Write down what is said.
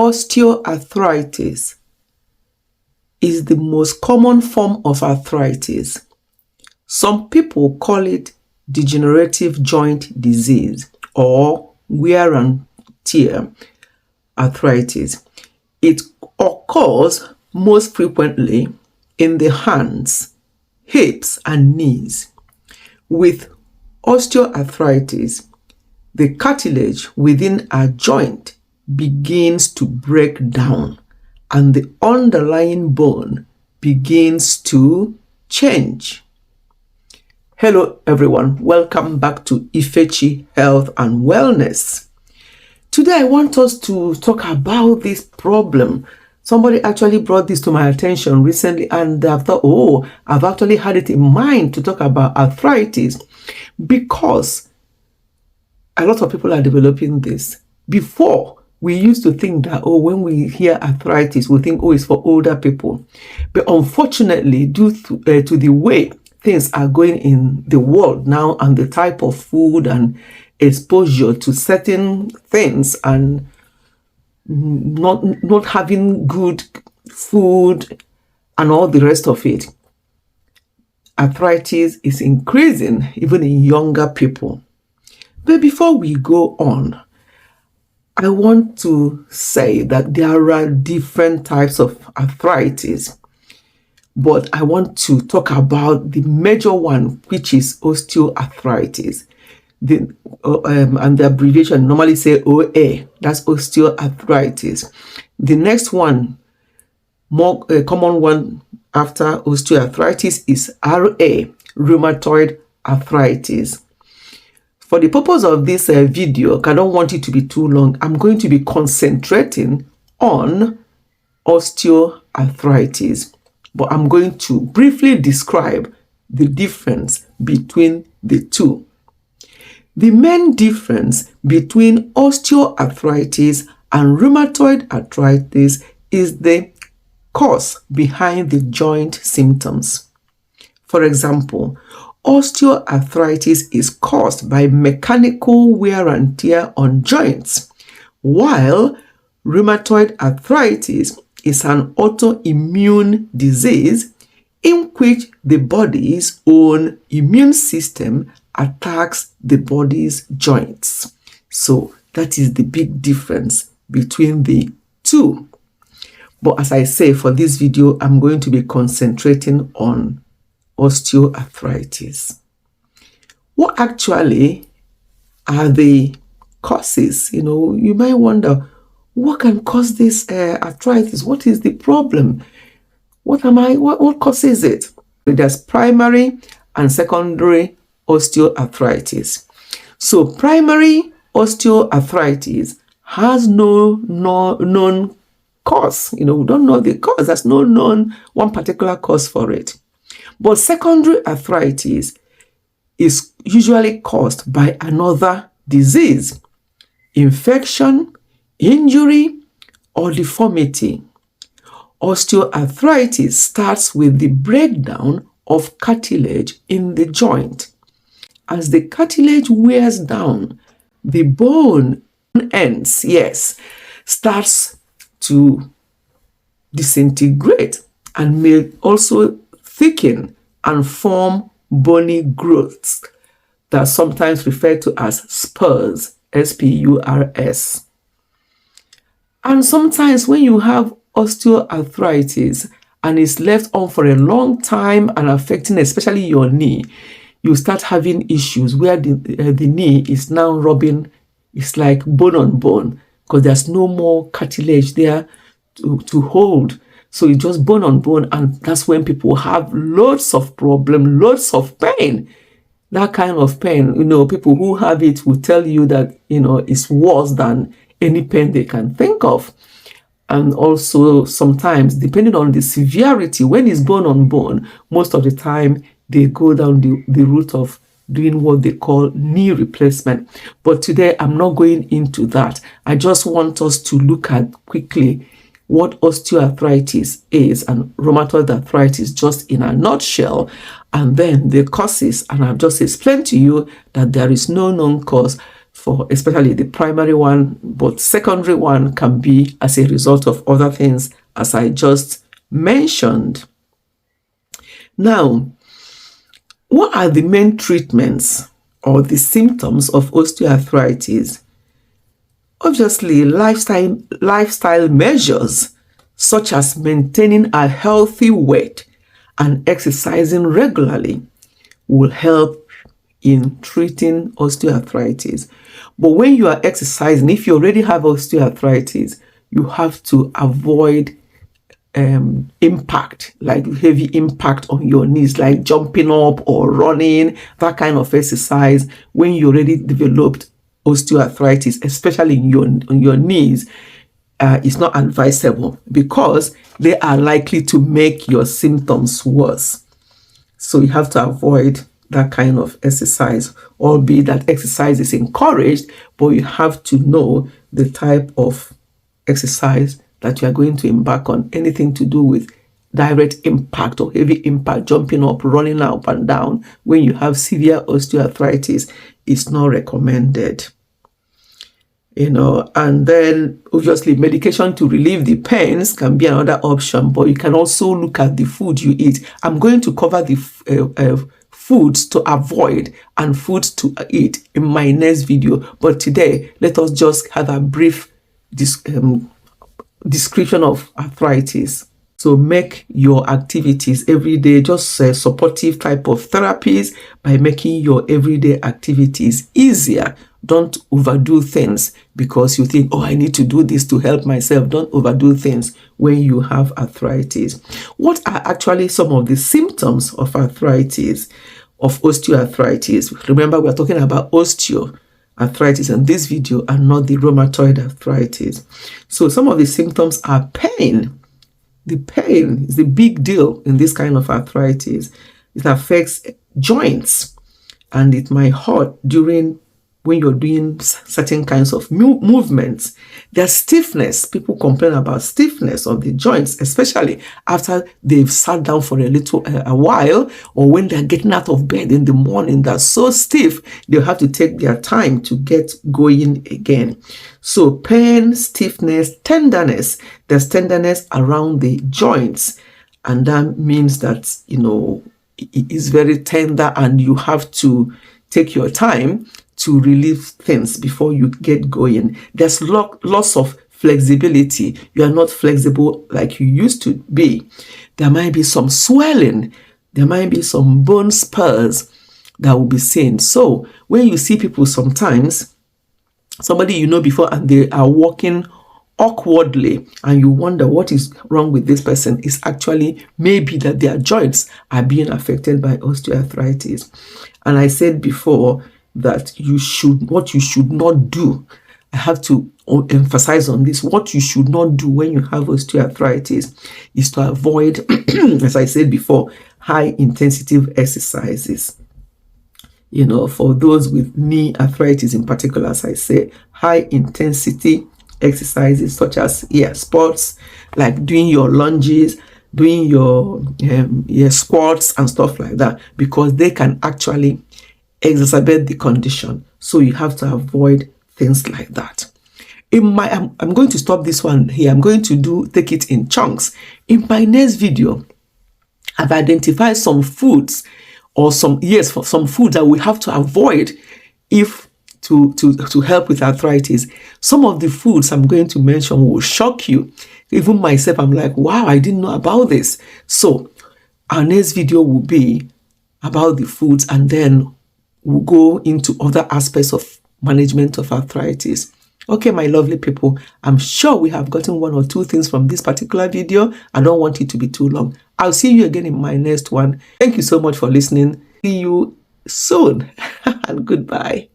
Osteoarthritis is the most common form of arthritis. Some people call it degenerative joint disease or wear and tear arthritis. It occurs most frequently in the hands, hips, and knees. With osteoarthritis, the cartilage within a joint begins to break down and the underlying bone begins to change. Hello everyone, welcome back to Ifechi Health and Wellness. Today I want us to talk about this problem. Somebody actually brought this to my attention recently and I thought, I've actually had it in mind to talk about arthritis because a lot of people are developing this. Before, we used to think that, when we hear arthritis, we think, it's for older people. But unfortunately, due to the way things are going in the world now and the type of food and exposure to certain things and not having good food and all the rest of it, arthritis is increasing even in younger people. But before we go on, I want to say that there are different types of arthritis, but I want to talk about the major one, which is osteoarthritis. And the abbreviation normally say OA, that's osteoarthritis. The next one, more common one after osteoarthritis is RA, rheumatoid arthritis. For the purpose of this video, I don't want it to be too long. I'm going to be concentrating on osteoarthritis, but I'm going to briefly describe the difference between the two. The main difference between osteoarthritis and rheumatoid arthritis is the cause behind the joint symptoms. For example, osteoarthritis is caused by mechanical wear and tear on joints, while rheumatoid arthritis is an autoimmune disease in which the body's own immune system attacks the body's joints. So that is the big difference between the two. But as I say, for this video, I'm going to be concentrating on osteoarthritis. What actually are the causes? You might wonder, what can cause this arthritis? What is the problem? What causes it? There's primary and secondary osteoarthritis. So primary osteoarthritis has no known cause. We don't know the cause. There's no known one particular cause for it. But secondary arthritis is usually caused by another disease, infection, injury, or deformity. Osteoarthritis starts with the breakdown of cartilage in the joint. As the cartilage wears down, the bone ends, starts to disintegrate and may also thicken and form bony growths that are sometimes referred to as spurs, S-P-U-R-S. And sometimes when you have osteoarthritis and it's left on for a long time and affecting especially your knee, you start having issues where the knee is now rubbing. It's like bone on bone because there's no more cartilage there to hold. So it's just bone on bone, and that's when people have loads of problems, loads of pain. That kind of pain, people who have it will tell you that, it's worse than any pain they can think of. And also sometimes, depending on the severity, when it's bone on bone, most of the time they go down the route of doing what they call knee replacement. But today I'm not going into that. I just want us to look at quickly what osteoarthritis is and rheumatoid arthritis just in a nutshell, and then the causes. And I've just explained to you that there is no known cause for especially the primary one, but secondary one can be as a result of other things, as I just mentioned. Now, what are the main treatments or the symptoms of osteoarthritis? Obviously, lifestyle measures such as maintaining a healthy weight and exercising regularly will help in treating osteoarthritis. But when you are exercising, if you already have osteoarthritis, you have to avoid impact, like heavy impact on your knees, like jumping up or running, that kind of exercise. When you already developed osteoarthritis, especially on your knees, it's not advisable because they are likely to make your symptoms worse. So you have to avoid that kind of exercise, albeit that exercise is encouraged, but you have to know the type of exercise that you are going to embark on. Anything to do with direct impact or heavy impact, jumping up, running up and down when you have severe osteoarthritis is not recommended. And then obviously medication to relieve the pains can be another option, but you can also look at the food you eat. I'm going to cover the foods to avoid and foods to eat in my next video, but today let us just have a brief description of arthritis. So make your activities every day just supportive type of therapies by making your everyday activities easier. Don't overdo things because you think, oh, I need to do this to help myself. Don't overdo things when you have arthritis. What are actually some of the symptoms of arthritis, of osteoarthritis? Remember, we're talking about osteoarthritis in this video and not the rheumatoid arthritis. So some of the symptoms are pain. The pain is a big deal in this kind of arthritis. It affects joints and it might hurt when you're doing certain kinds of movements. There's stiffness. People complain about stiffness of the joints, especially after they've sat down for a while, or when they're getting out of bed in the morning. They're so stiff, they'll have to take their time to get going again. So pain, stiffness, tenderness. There's tenderness around the joints, and that means that, it is very tender and you have to take your time to relieve things before you get going. There's loss of flexibility. You are not flexible like you used to be. There might be some swelling. There might be some bone spurs that will be seen. So when you see people sometimes, somebody you know before and they are walking awkwardly and you wonder what is wrong with this person, is actually maybe that their joints are being affected by osteoarthritis. And I said before that what you should not do. I have to emphasize on this. What you should not do when you have osteoarthritis is to avoid, as I said before, high intensity exercises. For those with knee arthritis in particular, as I say, high intensity exercises such as sports, like doing your lunges, doing your squats and stuff like that, because they can actually exacerbate the condition. So you have to avoid things like that. I'm going to stop this one here. I'm going to take it in chunks. In my next video, I've identified some foods or some foods that we have to avoid if to help with arthritis. Some of the foods I'm going to mention will shock you. Even myself, I'm like, wow, I didn't know about this. So our next video will be about the foods, and then we'll go into other aspects of management of arthritis. Okay, my lovely people, I'm sure we have gotten one or two things from this particular video. I don't want it to be too long. I'll see you again in my next one. Thank you so much for listening. See you soon and goodbye.